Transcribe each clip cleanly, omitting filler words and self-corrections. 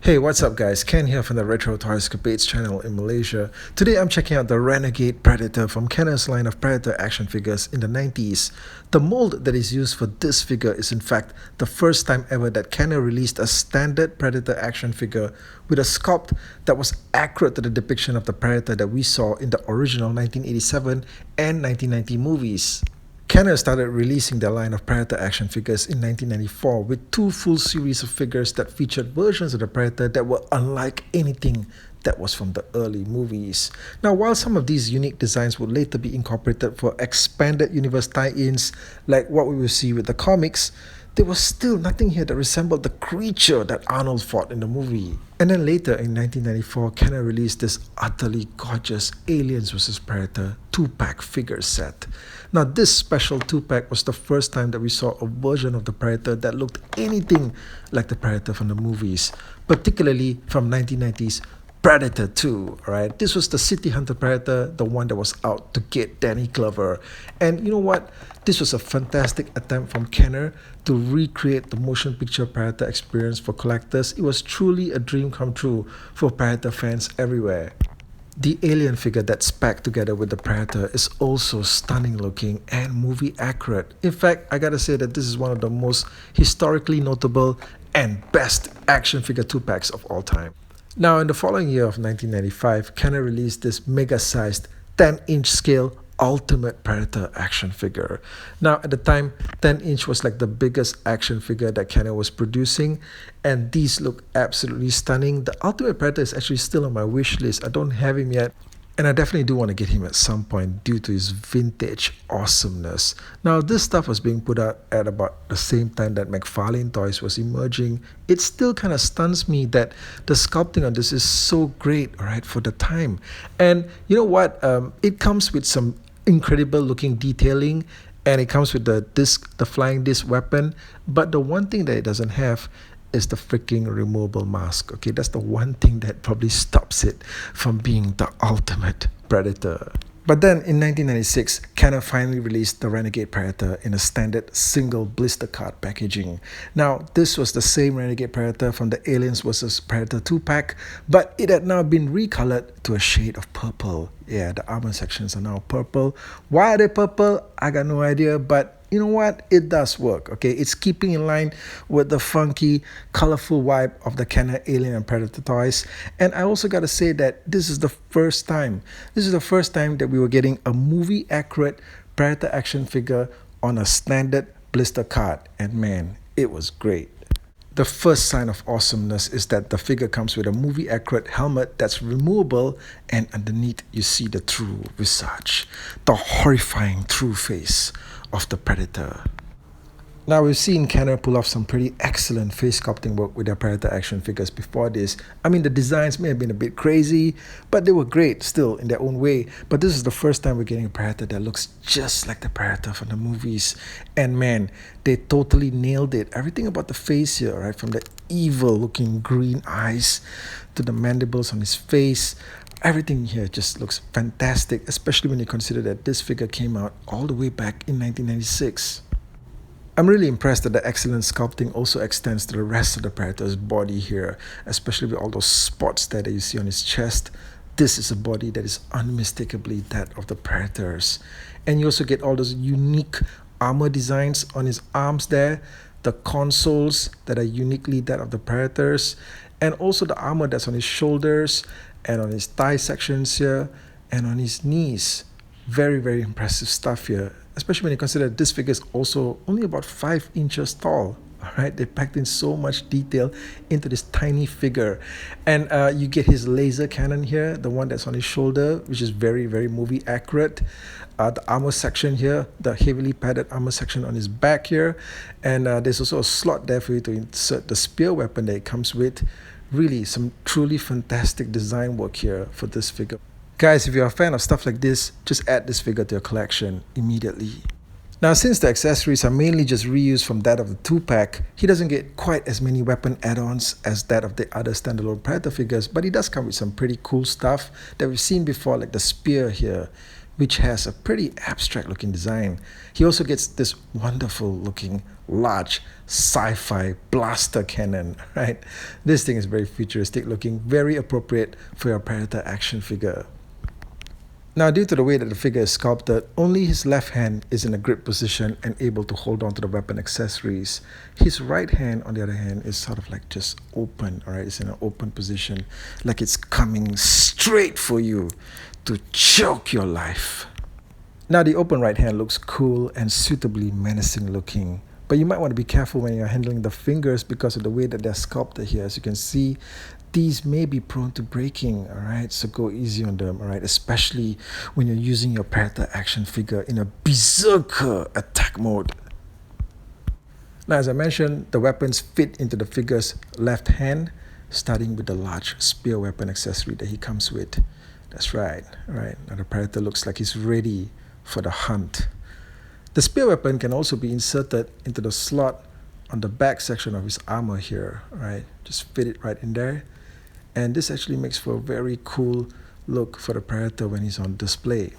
Hey, what's up guys? Ken here from the Retro Toys Escapades channel in Malaysia. Today I'm checking out the Renegade Predator from Kenner's line of Predator action figures in the 90s. The mold that is used for this figure is in fact the first time ever that Kenner released a standard Predator action figure with a sculpt that was accurate to the depiction of the Predator that we saw in the original 1987 and 1990 movies. Kenner started releasing their line of Predator action figures in 1994 with two full series of figures that featured versions of the Predator that were unlike anything that was from the early movies. Now, while some of these unique designs would later be incorporated for expanded universe tie-ins like what we will see with the comics, there was still nothing here that resembled the creature that Arnold fought in the movie. And then later in 1994, Kenner released this utterly gorgeous Aliens vs Predator 2-pack figure set. Now this special 2-pack was the first time that we saw a version of the Predator that looked anything like the Predator from the movies, particularly from 1990's Predator 2, alright? This was the City Hunter Predator, the one that was out to get Danny Glover. And you know what? This was a fantastic attempt from Kenner to recreate the motion picture Predator experience for collectors. It was truly a dream come true for Predator fans everywhere. The alien figure that's packed together with the Predator is also stunning looking and movie accurate. In fact, I gotta say that this is one of the most historically notable and best action figure 2-packs of all time. Now, in the following year of 1995, Kenner released this mega-sized 10-inch scale Ultimate Predator action figure. Now, at the time, 10-inch was like the biggest action figure that Kenner was producing, and these look absolutely stunning. The Ultimate Predator is actually still on my wish list. I don't have him yet, and I definitely do want to get him at some point due to his vintage awesomeness. Now, this stuff was being put out at about the same time that McFarlane Toys was emerging. It still kind of stuns me that the sculpting on this is so great, alright, for the time. And you know what? It comes with some incredible looking detailing, and it comes with the disc, the flying disc weapon. But the one thing that it doesn't have is the freaking removable mask. Okay, that's the one thing that probably stops it from being the ultimate Predator. But then in 1996, Kenner finally released the Renegade Predator in a standard single blister card packaging. Now, this was the same Renegade Predator from the Aliens vs Predator 2-pack, but it had now been recolored to a shade of purple. Yeah, the armor sections are now purple. Why are they purple? I got no idea, but you know what? It does work, okay? It's keeping in line with the funky, colorful vibe of the Kenner Alien and Predator toys. And I also gotta say that this is the first time that we were getting a movie-accurate Predator action figure on a standard blister card. And man, it was great. The first sign of awesomeness is that the figure comes with a movie-accurate helmet that's removable, and underneath you see the true visage, the horrifying true face of the Predator. Now, we've seen Kenner pull off some pretty excellent face sculpting work with their Predator action figures before this. I mean, the designs may have been a bit crazy, but they were great still in their own way. But this is the first time we're getting a Predator that looks just like the Predator from the movies. And man, they totally nailed it. Everything about the face here, right? From the evil looking green eyes to the mandibles on his face. Everything here just looks fantastic, especially when you consider that this figure came out all the way back in 1996. I'm really impressed that the excellent sculpting also extends to the rest of the Predator's body here, especially with all those spots there that you see on his chest. This is a body that is unmistakably that of the Predator's. And you also get all those unique armor designs on his arms there, the consoles that are uniquely that of the Predator's, and also the armor that's on his shoulders and on his thigh sections here and on his knees. Very, very impressive stuff here, especially when you consider this figure is also only about 5 inches tall. All right, they packed in so much detail into this tiny figure. And you get his laser cannon here, the one that's on his shoulder, which is very, very movie accurate. The armor section here, the heavily padded armor section on his back here. And there's also a slot there for you to insert the spear weapon that it comes with. Really, some truly fantastic design work here for this figure. Guys, if you're a fan of stuff like this, just add this figure to your collection immediately. Now, since the accessories are mainly just reused from that of the 2-pack, he doesn't get quite as many weapon add-ons as that of the other standalone Predator figures, but he does come with some pretty cool stuff that we've seen before, like the spear here, which has a pretty abstract looking design. He also gets this wonderful looking large sci-fi blaster cannon, right? This thing is very futuristic looking, very appropriate for your Predator action figure. Now, due to the way that the figure is sculpted, only his left hand is in a grip position and able to hold on to the weapon accessories. His right hand, on the other hand, is sort of like just open, alright? It's in an open position, like it's coming straight for you to choke your life. Now, the open right hand looks cool and suitably menacing looking, but you might want to be careful when you're handling the fingers because of the way that they're sculpted here. As you can see, these may be prone to breaking, alright? So go easy on them, alright? Especially when you're using your Predator action figure in a berserker attack mode. Now, as I mentioned, the weapons fit into the figure's left hand, starting with the large spear weapon accessory that he comes with. That's right, alright? Now the Predator looks like he's ready for the hunt. The spear weapon can also be inserted into the slot on the back section of his armor here, alright? Just fit it right in there. And this actually makes for a very cool look for the Predator when he's on display.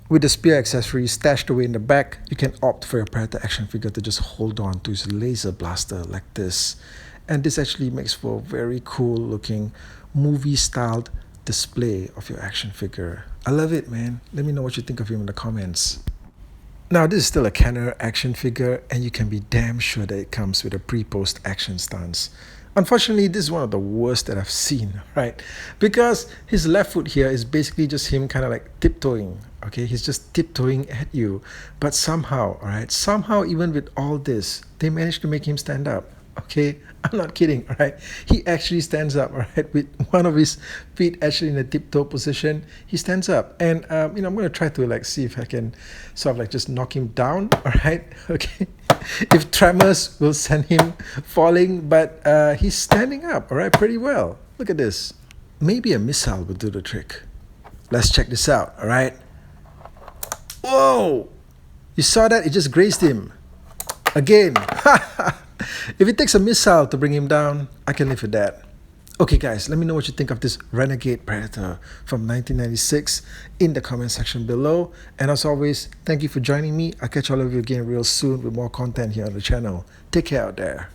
With the spear accessory stashed away in the back, you can opt for your Predator action figure to just hold on to his laser blaster like this. And this actually makes for a very cool looking movie-styled display of your action figure. I love it, man. Let me know what you think of him in the comments. Now, this is still a Kenner action figure, and you can be damn sure that it comes with a pre-post action stance. Unfortunately, this is one of the worst that I've seen, right? Because his left foot here is basically just him kind of like tiptoeing, okay? He's just tiptoeing at you. But somehow, all right, somehow even with all this, they managed to make him stand up, okay? I'm not kidding, all right? He actually stands up, all right? With one of his feet actually in a tiptoe position, he stands up. And, I'm going to try to like see if I can sort of like just knock him down, all right? Okay. If tremors will send him falling, but he's standing up, all right, pretty well. Look at this. Maybe a missile will do the trick. Let's check this out, all right? Whoa! You saw that? It just grazed him. Again. If it takes a missile to bring him down, I can live with that. Okay guys, let me know what you think of this Renegade Predator from 1996 in the comment section below. And as always, thank you for joining me. I'll catch all of you again real soon with more content here on the channel. Take care out there.